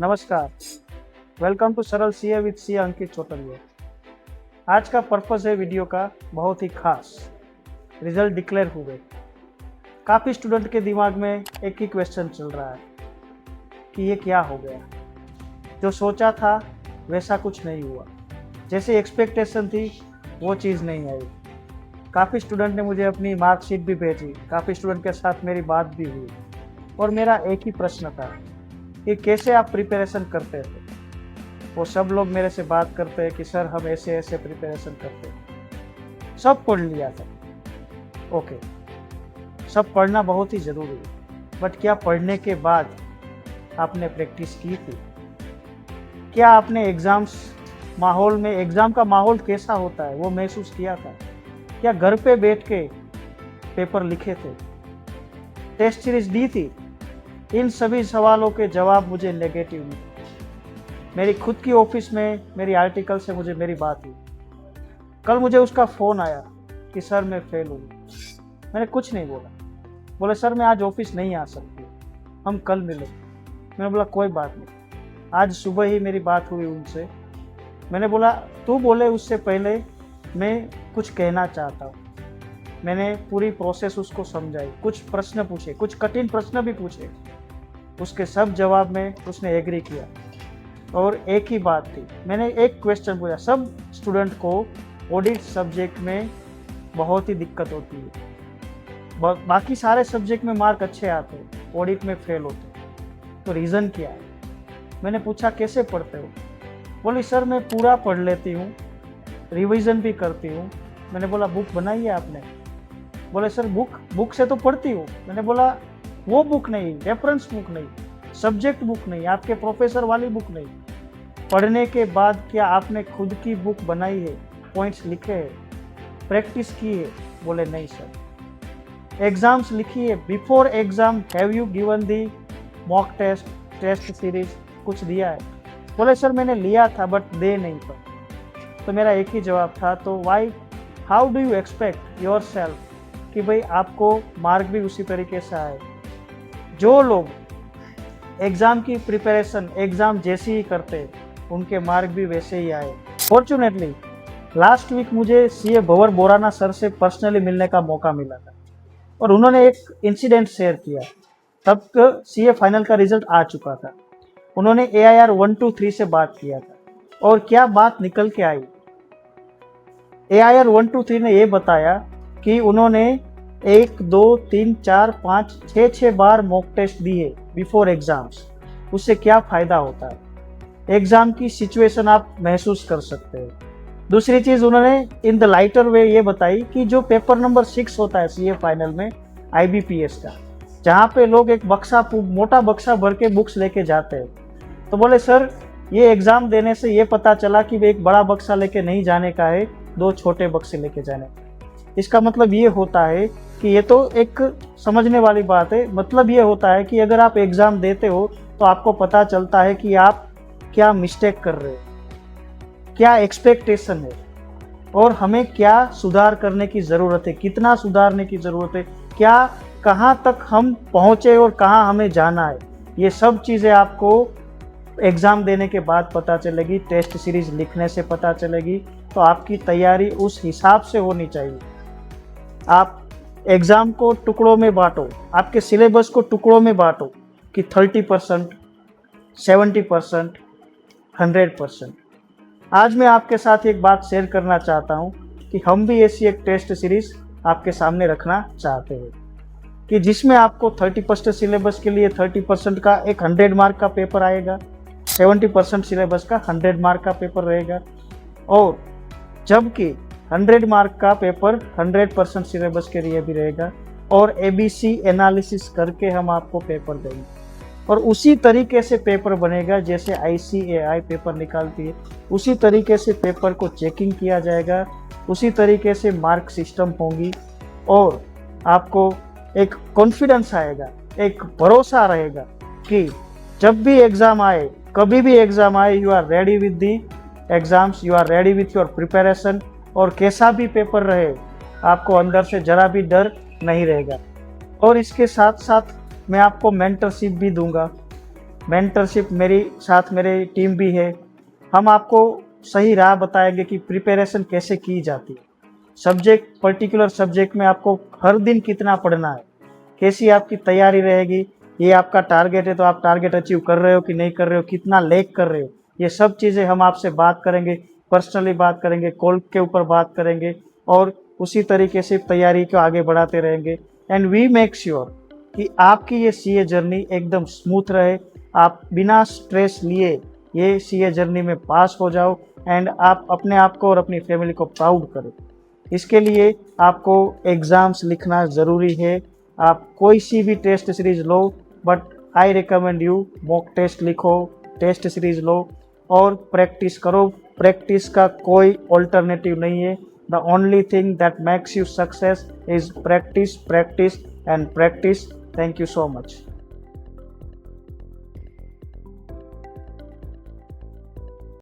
नमस्कार। Welcome to सरल CA with C अंकित चौटलिया। आज का पर्पस है वीडियो का बहुत ही खास। रिजल्ट डिक्लेयर हुए। काफ़ी स्टूडेंट के दिमाग में एक ही क्वेश्चन चल रहा है कि ये क्या हो गया। जो सोचा था वैसा कुछ नहीं हुआ, जैसी एक्सपेक्टेशन थी वो चीज़ नहीं आई। काफ़ी स्टूडेंट ने मुझे अपनी मार्कशीट भी भेजी, काफ़ी स्टूडेंट के साथ मेरी बात भी हुई और मेरा एक ही प्रश्न था कि कैसे आप प्रिपरेशन करते थे। वो सब लोग मेरे से बात करते हैं कि सर हम ऐसे ऐसे प्रिपरेशन करते हैं। सब पढ़ लिया था, ओके, सब पढ़ना बहुत ही ज़रूरी है, बट क्या पढ़ने के बाद आपने प्रैक्टिस की थी? क्या आपने एग्ज़ाम्स माहौल में, एग्ज़ाम का माहौल कैसा होता है वो महसूस किया था? क्या घर पे बैठ के पेपर लिखे थे? टेस्ट सीरीज दी थी? इन सभी सवालों के जवाब मुझे नेगेटिव मिले। मेरी खुद की ऑफिस में मेरी आर्टिकल से मेरी बात हुई। कल मुझे उसका फ़ोन आया कि सर मैं फेल हूँ। मैंने कुछ नहीं बोला। बोले सर मैं आज ऑफिस नहीं आ सकती, हम कल मिले। मैंने बोला कोई बात नहीं। आज सुबह ही मेरी बात हुई उनसे। मैंने बोला तू बोले उससे पहले मैं कुछ कहना चाहता हूँ। मैंने पूरी प्रोसेस उसको समझाई, कुछ प्रश्न पूछे, कुछ कठिन प्रश्न भी पूछे। उसके सब जवाब में उसने एग्री किया। और एक ही बात थी, मैंने एक क्वेश्चन पूछा। सब स्टूडेंट को ऑडिट सब्जेक्ट में बहुत ही दिक्कत होती है, बाकी सारे सब्जेक्ट में मार्क अच्छे आते हैं, ऑडिट में फेल होते हैं। तो रीज़न क्या है? मैंने पूछा कैसे पढ़ते हो? बोली सर मैं पूरा पढ़ लेती हूँ, रिवीजन भी करती हूँ। मैंने बोला बुक बनाई है आपने? बोले सर बुक से तो पढ़ती हूँ। मैंने बोला वो बुक नहीं, रेफरेंस बुक नहीं, सब्जेक्ट बुक नहीं, आपके प्रोफेसर वाली बुक नहीं। पढ़ने के बाद क्या आपने खुद की बुक बनाई है, पॉइंट्स लिखे हैं, प्रैक्टिस की है? बोले नहीं सर। एग्जाम्स लिखी है, before exam have you given the mock test, test series कुछ दिया है? बोले सर मैंने लिया था बट दे नहीं पाया। तो मेरा एक ही जवाब था, तो how do you expect your self कि भाई आपको मार्क भी उसी तरीके से आए? जो लोग एग्ज़ाम की प्रिपरेशन एग्ज़ाम जैसी ही करते उनके मार्क भी वैसे ही आए। फॉर्चुनेटली लास्ट वीक मुझे सीए भंवर बोराना सर से पर्सनली मिलने का मौका मिला था और उन्होंने एक इंसिडेंट शेयर किया। तब सीए फाइनल का रिजल्ट आ चुका था। उन्होंने AIR 1 2 3 से बात किया था और क्या बात निकल के आई। AIR 1 2 3 ने ये बताया कि उन्होंने 1 2 3 4 5 6 बार मॉक टेस्ट दी है बिफोर एग्जाम्स। उससे क्या फ़ायदा होता है? एग्ज़ाम की सिचुएशन आप महसूस कर सकते हो। दूसरी चीज़ उन्होंने इन द लाइटर वे ये बताई कि जो पेपर नंबर 6 होता है सीए फाइनल में IBPS का, जहाँ पे लोग एक मोटा बक्सा भर के बुक्स लेके जाते हैं। तो बोले सर ये एग्ज़ाम देने से ये पता चला कि एक बड़ा बक्सा लेके नहीं जाने का है, 2 छोटे बक्से लेके जाने का। इसका मतलब ये होता है कि ये तो एक समझने वाली बात है। मतलब ये होता है कि अगर आप एग्ज़ाम देते हो तो आपको पता चलता है कि आप क्या मिस्टेक कर रहे हो, क्या एक्सपेक्टेशन है और हमें क्या सुधार करने की ज़रूरत है, कितना सुधारने की ज़रूरत है, क्या कहाँ तक हम पहुँचे और कहाँ हमें जाना है। ये सब चीज़ें आपको एग्ज़ाम देने के बाद पता चलेगी, टेस्ट सीरीज लिखने से पता चलेगी। तो आपकी तैयारी उस हिसाब से होनी चाहिए। आप एग्ज़ाम को टुकड़ों में बांटो, आपके सिलेबस को टुकड़ों में बांटो कि 30%, 70%, 100%। आज मैं आपके साथ एक बात शेयर करना चाहता हूँ कि हम भी ऐसी एक टेस्ट सीरीज़ आपके सामने रखना चाहते हैं कि जिसमें आपको 30% सिलेबस के लिए 30% का एक 100 मार्क का पेपर आएगा, 70% सिलेबस का 100 मार्क का पेपर रहेगा, और जबकि 100 मार्क का पेपर 100% सिलेबस के लिए भी रहेगा। और ABC एनालिसिस करके हम आपको पेपर देंगे और उसी तरीके से पेपर बनेगा जैसे ICAI पेपर निकालती है। उसी तरीके से पेपर को चेकिंग किया जाएगा, उसी तरीके से मार्क सिस्टम होंगी और आपको एक कॉन्फिडेंस आएगा, एक भरोसा रहेगा कि जब भी एग्ज़ाम आए, कभी भी एग्ज़ाम आए, you are ready with the exams, you are ready with your preparation. और कैसा भी पेपर रहे आपको अंदर से ज़रा भी डर नहीं रहेगा। और इसके साथ साथ मैं आपको मेंटरशिप भी दूंगा मेंटरशिप मेरी साथ मेरी टीम भी है। हम आपको सही राह बताएंगे कि प्रिपरेशन कैसे की जाती है, सब्जेक्ट पर्टिकुलर सब्जेक्ट में आपको हर दिन कितना पढ़ना है, कैसी आपकी तैयारी रहेगी, ये आपका टारगेट है तो आप टारगेट अचीव कर रहे हो कि नहीं कर रहे हो, कितना लैग कर रहे हो, ये सब चीज़ें हम आपसे बात करेंगे, पर्सनली बात करेंगे, कॉल के ऊपर बात करेंगे और उसी तरीके से तैयारी को आगे बढ़ाते रहेंगे। एंड वी मेक श्योर कि आपकी ये सीए जर्नी एकदम स्मूथ रहे, आप बिना स्ट्रेस लिए ये सीए जर्नी में पास हो जाओ एंड आप अपने आप को और अपनी फैमिली को प्राउड करें। इसके लिए आपको एग्ज़ाम्स लिखना ज़रूरी है। आप कोई सी भी टेस्ट सीरीज लो, but I recommend you mock test लिखो, टेस्ट सीरीज लो और प्रैक्टिस करो। प्रैक्टिस का कोई ऑल्टरनेटिव नहीं है। The only thing that makes you success is practice, practice and practice. Thank you so much.